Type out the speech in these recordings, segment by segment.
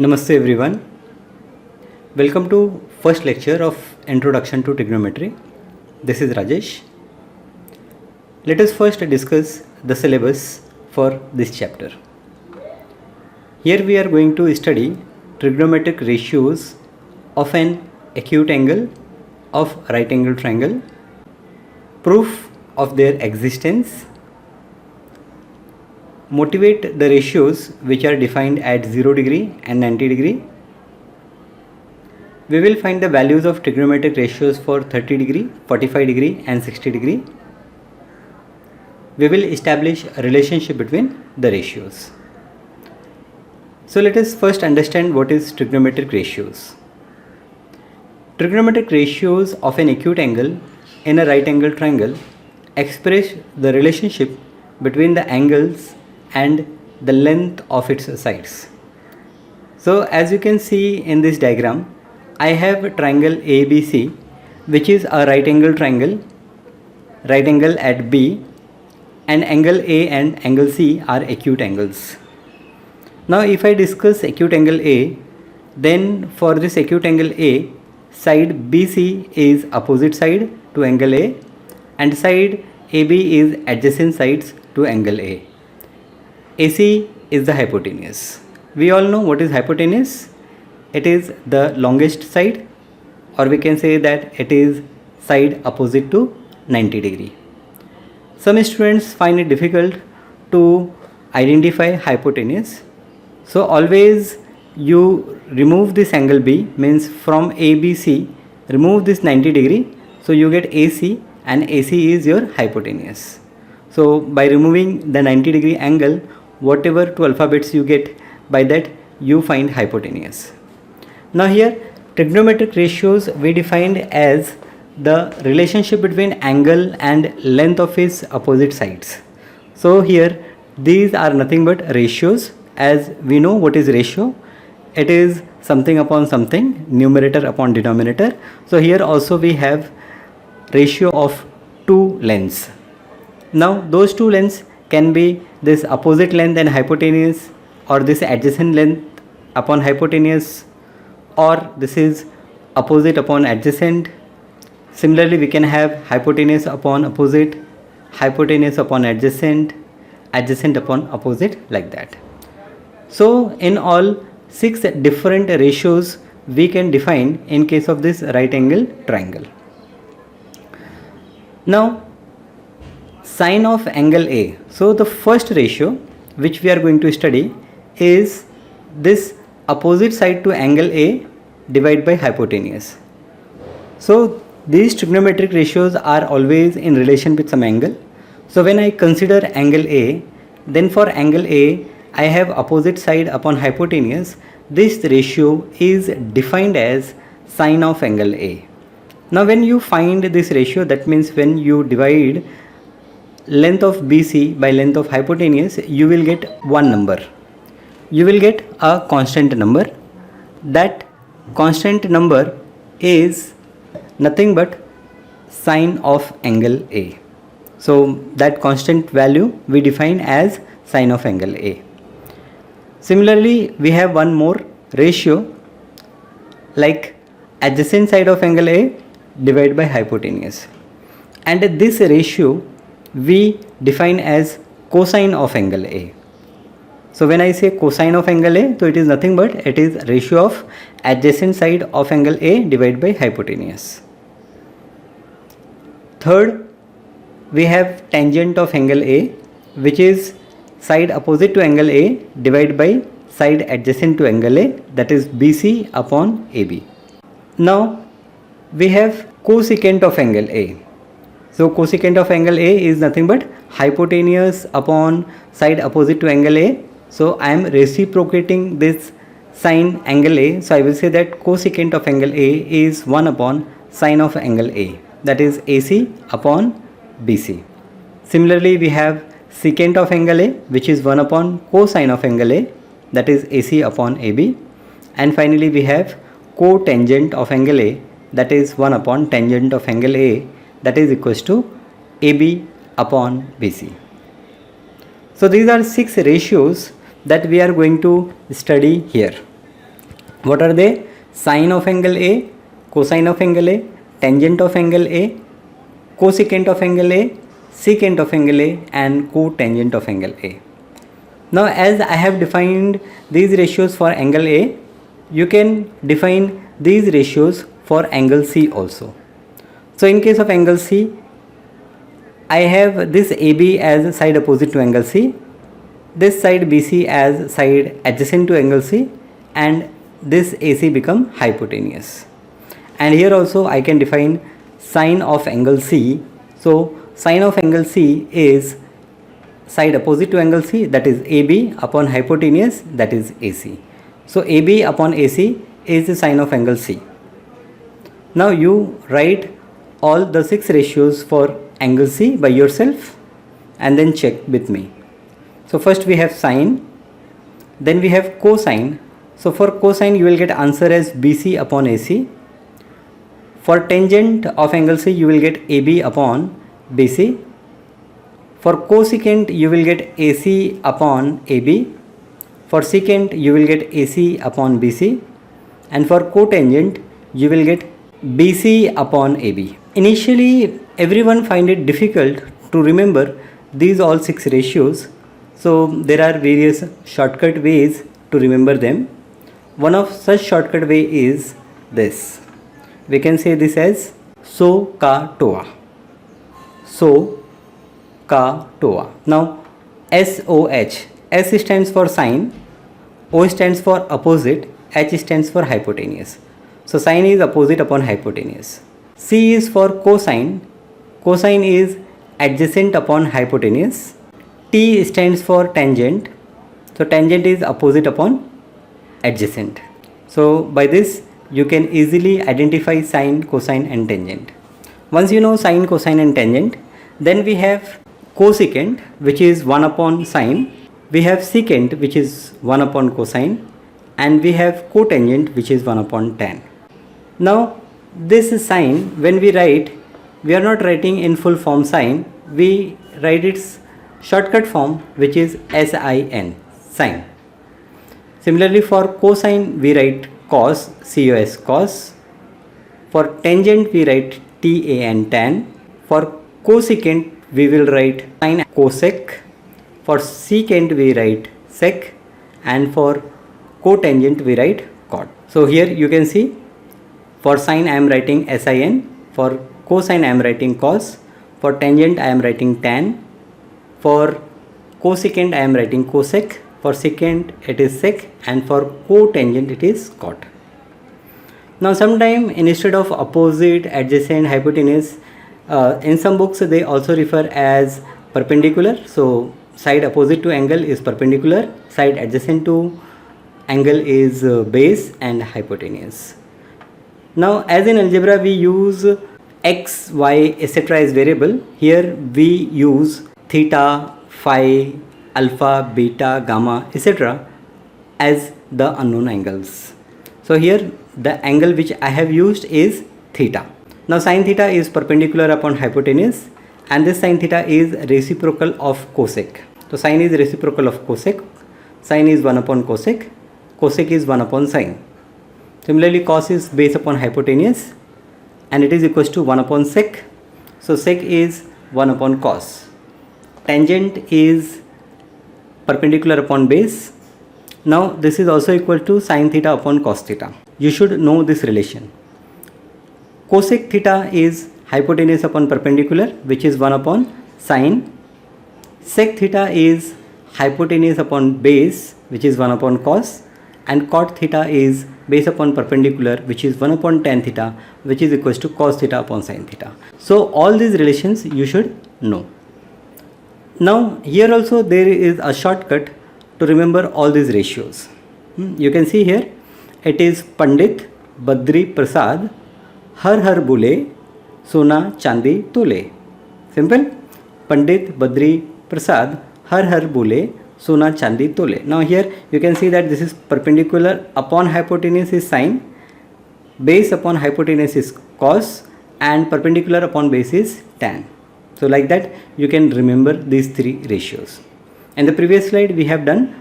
Namaste everyone. Welcome to first lecture of Introduction to Trigonometry. This is Rajesh. Let us first discuss the syllabus for this chapter. Here we are going to study trigonometric ratios of an acute angle of right angle triangle, proof of their existence, motivate the ratios which are defined at 0 degree and 90 degree. We will find the values of trigonometric ratios for 30 degree, 45 degree and 60 degree. We will establish a relationship between the ratios. So let us first understand what is trigonometric ratios. Trigonometric ratios of an acute angle in a right angle triangle express the relationship between the angles and the length of its sides. So as you can see in this diagram, I have a triangle ABC, which is a right angle triangle, right angle at B, and angle A and angle C are acute angles. Now if I discuss acute angle A, then for this acute angle A, side BC is opposite side to angle A and side AB is adjacent sides to angle A. AC is the hypotenuse. We all know what is hypotenuse. It is the longest side, or we can say that it is side opposite to 90 degree. Some students find it difficult to identify hypotenuse. So always you remove this angle B, means from ABC remove this 90 degree, so you get AC, and AC is your hypotenuse. So by removing the 90 degree angle, whatever two alphabets you get, by that you find hypotenuse. Now here trigonometric ratios we defined as the relationship between angle and length of its opposite sides. So here these are nothing but ratios. As we know what is ratio, it is something upon something, numerator upon denominator. So here also we have ratio of two lengths. Now those two lengths can be this opposite length and hypotenuse, or this adjacent length upon hypotenuse, or this is opposite upon adjacent. Similarly we can have hypotenuse upon opposite, hypotenuse upon adjacent, adjacent upon opposite, like that. So in all 6 different ratios we can define in case of this right angle triangle. Now sine of angle A. So the first ratio which we are going to study is this opposite side to angle A divided by hypotenuse. So these trigonometric ratios are always in relation with some angle. So when I consider angle A, then for angle A I have opposite side upon hypotenuse. This ratio is defined as sine of angle A. Now when you find this ratio, that means when you divide length of BC by length of hypotenuse, you will get one number. You will get a constant number. That constant number is nothing but sine of angle A. So that constant value we define as sine of angle A. Similarly we have one more ratio, like adjacent side of angle A divided by hypotenuse, and this ratio we define as cosine of angle A. So when I say cosine of angle A, so it is nothing but it is ratio of adjacent side of angle A divided by hypotenuse. Third, we have tangent of angle A, which is side opposite to angle A divided by side adjacent to angle A, that is BC upon AB. Now we have cosecant of angle A. So cosecant of angle A is nothing but hypotenuse upon side opposite to angle A. So I am reciprocating this sine angle A. So I will say that cosecant of angle A is 1 upon sine of angle A, that is AC upon BC. Similarly we have secant of angle A, which is 1 upon cosine of angle A, that is AC upon AB. And finally we have cotangent of angle A, that is 1 upon tangent of angle A, that is equals to AB upon BC. So these are 6 ratios that we are going to study here. What are they? Sine of angle A, cosine of angle A, tangent of angle A, cosecant of angle A, secant of angle A, and cotangent of angle A. Now as I have defined these ratios for angle A, you can define these ratios for angle C also. So in case of angle C, I have this AB as side opposite to angle C, this side BC as side adjacent to angle C, and this AC become hypotenuse. And here also I can define sine of angle C. So sine of angle C is side opposite to angle C, that is AB, upon hypotenuse, that is AC. So AB upon AC is the sine of angle C. Now you write all the 6 ratios for angle C by yourself and then check with me. So first we have sine, then we have cosine. So for cosine you will get answer as BC upon AC. For tangent of angle C you will get AB upon BC. For cosecant you will get AC upon AB. For secant you will get AC upon BC. And for cotangent you will get BC upon AB. Initially everyone find it difficult to remember these all 6 ratios. So there are various shortcut ways to remember them. One of such shortcut way is this. We can say this as SOHCAHTOA. SOHCAHTOA. Now SOH. S stands for sine, O stands for opposite, H stands for hypotenuse. So sine is opposite upon hypotenuse. C is for cosine. Cosine is adjacent upon hypotenuse. T stands for tangent. So tangent is opposite upon adjacent. So by this you can easily identify sine, cosine and tangent. Once you know sine, cosine and tangent, then we have cosecant, which is 1 upon sine. We have secant, which is 1 upon cosine, and we have cotangent, which is 1 upon tan. Now this sine, when we write, we are not writing in full form sine, we write its shortcut form, which is SIN, sine. Similarly for cosine we write cos, COS, cos. For tangent we write TAN, tan. For cosecant we will write sine, cosec. For secant we write sec, and for cotangent we write cot. So here you can see, for sine I am writing SIN, for cosine I am writing cos, for tangent I am writing tan, for cosecant I am writing cosec, for secant it is sec, and for cotangent it is cot. Now sometime instead of opposite, adjacent, hypotenuse, in some books they also refer as perpendicular. So side opposite to angle is perpendicular, side adjacent to angle is base, and hypotenuse. Now as in algebra we use x, y, etc. as variable. Here we use theta, phi, alpha, beta, gamma, etc. as the unknown angles. So here the angle which I have used is theta. Now sin theta is perpendicular upon hypotenuse, and this sin theta is reciprocal of cosec. So sin is reciprocal of cosec, sin is 1 upon cosec, cosec is 1 upon sin. Similarly cos is based upon hypotenuse and it is equals to 1 upon sec. So sec is 1 upon cos. Tangent is perpendicular upon base. Now this is also equal to sin theta upon cos theta. You should know this relation. Cosec theta is hypotenuse upon perpendicular, which is 1 upon sin. Sec theta is hypotenuse upon base, which is 1 upon cos, and cot theta is base upon perpendicular, which is 1 upon tan theta, which is equals to cos theta upon sin theta. So all these relations you should know. Now here also there is a shortcut to remember all these ratios. You can see here it is Pandit Badri Prasad Har Har Bule Sona Chandi Tole. Simple. Pandit Badri Prasad Har Har Bule Sona Chandi Tole. Now here you can see that this is perpendicular upon hypotenuse is sin, base upon hypotenuse is cos, and perpendicular upon base is tan. So like that you can remember these 3 ratios. In the previous slide we have done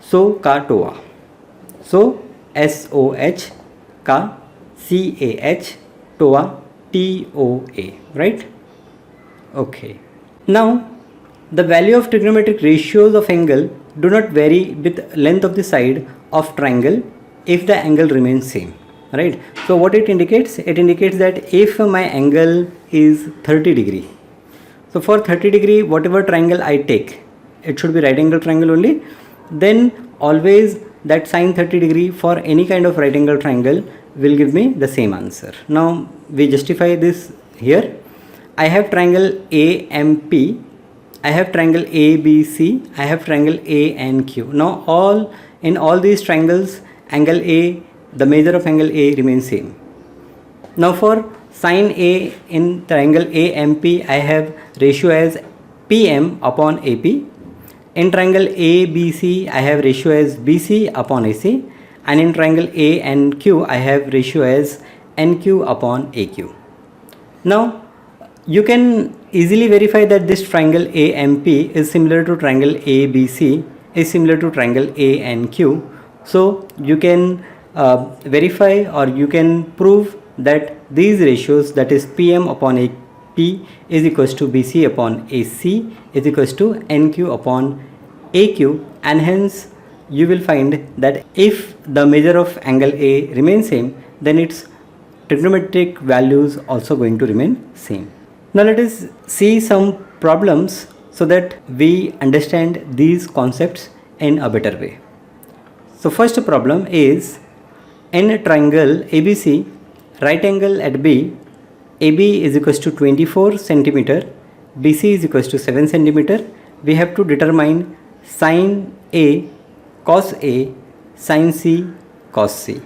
SOHCAHTOA. So SOH का CAH TOA TOA, right? Okay. Now the value of trigonometric ratios of angle do not vary with length of the side of triangle if the angle remains same, right? So what it indicates? It indicates that if my angle is 30 degree, so for 30 degree whatever triangle I take, it should be right angle triangle only, then always that sine 30 degree for any kind of right angle triangle will give me the same answer. Now we justify this here. I have triangle AMP, I have triangle ABC, I have triangle ANQ. Now in all these triangles, angle A, the measure of angle A remains same. Now for sine A in triangle AMP, I have ratio as PM upon AP. In triangle ABC, I have ratio as BC upon AC. And in triangle ANQ, I have ratio as NQ upon AQ. Now you can easily verify that this triangle AMP is similar to triangle ABC is similar to triangle ANQ. So you can verify, or you can prove that these ratios, that is PM upon AP is equals to BC upon AC is equals to NQ upon AQ, and hence you will find that if the measure of angle A remains same, then its trigonometric values also going to remain same. Now let us see some problems so that we understand these concepts in a better way. So first problem is, in a triangle ABC, right angle at B, AB is equals to 24 centimeter, BC is equals to 7 centimeter. We have to determine sine A cos A, sine C cos C.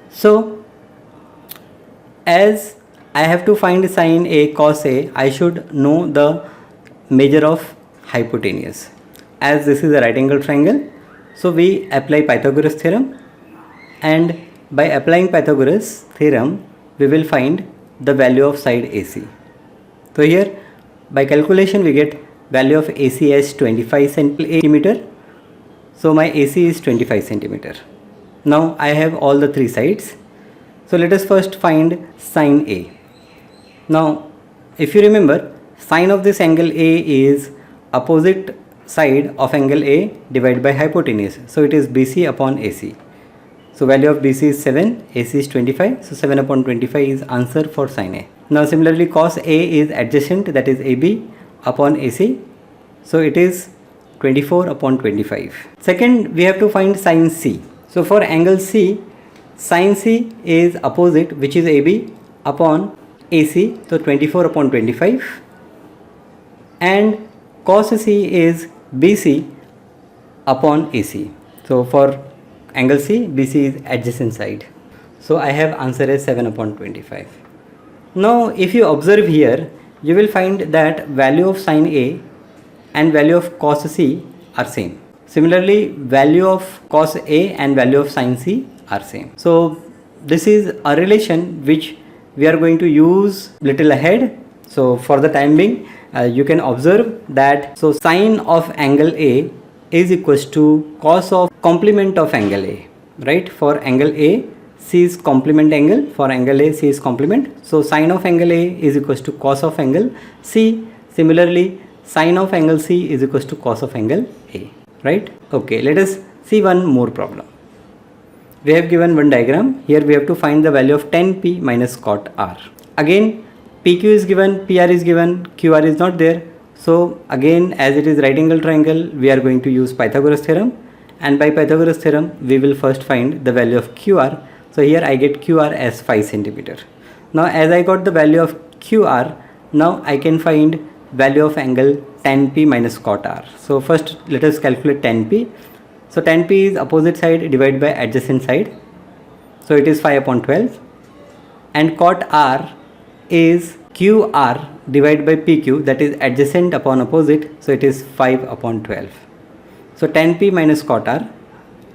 So as I have to find sine A cos A, I should know the measure of hypotenuse. As this is a right angle triangle, so we apply Pythagoras theorem, and by applying Pythagoras theorem we will find the value of side AC. So here by calculation we get value of AC as 25 centimeter. So my AC is 25 centimeter. Now I have all the three sides. So let us first find sine A. Now if you remember, sine of this angle A is opposite side of angle A divided by hypotenuse. So it is BC upon AC. So value of BC is 7, AC is 25. So 7 upon 25 is answer for sine A. Now similarly cos A is adjacent, that is AB upon AC. So it is 24 upon 25. Second, we have to find sine C. So for angle C, sine C is opposite, which is AB upon AC, so 24 upon 25, and cos C is BC upon AC. So for angle C, BC is adjacent side. So I have answer as 7 upon 25. Now if you observe here, you will find that value of sine A and value of cos C are same. Similarly, value of cos A and value of sine C are same. So this is a relation which we are going to use little ahead. So for the time being, you can observe that so sine of angle A is equals to cos of complement of angle A, right? For angle A, C is complement angle. For angle A, C is complement. So sine of angle A is equals to cos of angle C. Similarly, sine of angle C is equals to cos of angle A, right? Okay, let us see one more problem. We have given one diagram. Here we have to find the value of tan P minus cot R. Again, PQ is given, PR is given, QR is not there. So again, as it is right angle triangle, we are going to use Pythagoras theorem, and by Pythagoras theorem we will first find the value of QR. So here I get QR as 5 centimeter. Now as I got the value of QR, now I can find value of angle tan P minus cot R. So first let us calculate tan P. So tan P is opposite side divided by adjacent side. So it is 5 upon 12, and cot R is QR divided by PQ, that is adjacent upon opposite. So it is 5 upon 12. So tan P minus cot R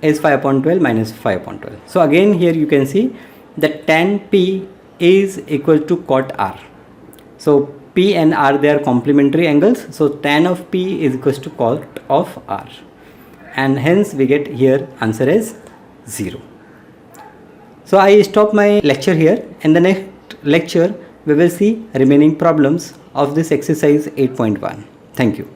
is 5 upon 12 minus 5 upon 12. So again here you can see that tan P is equal to cot R. So P and R, they are complementary angles. So tan of P is equals to cot of R, and hence we get here answer is 0. So I stop my lecture here. In the next lecture we will see remaining problems of this exercise 8.1. Thank you.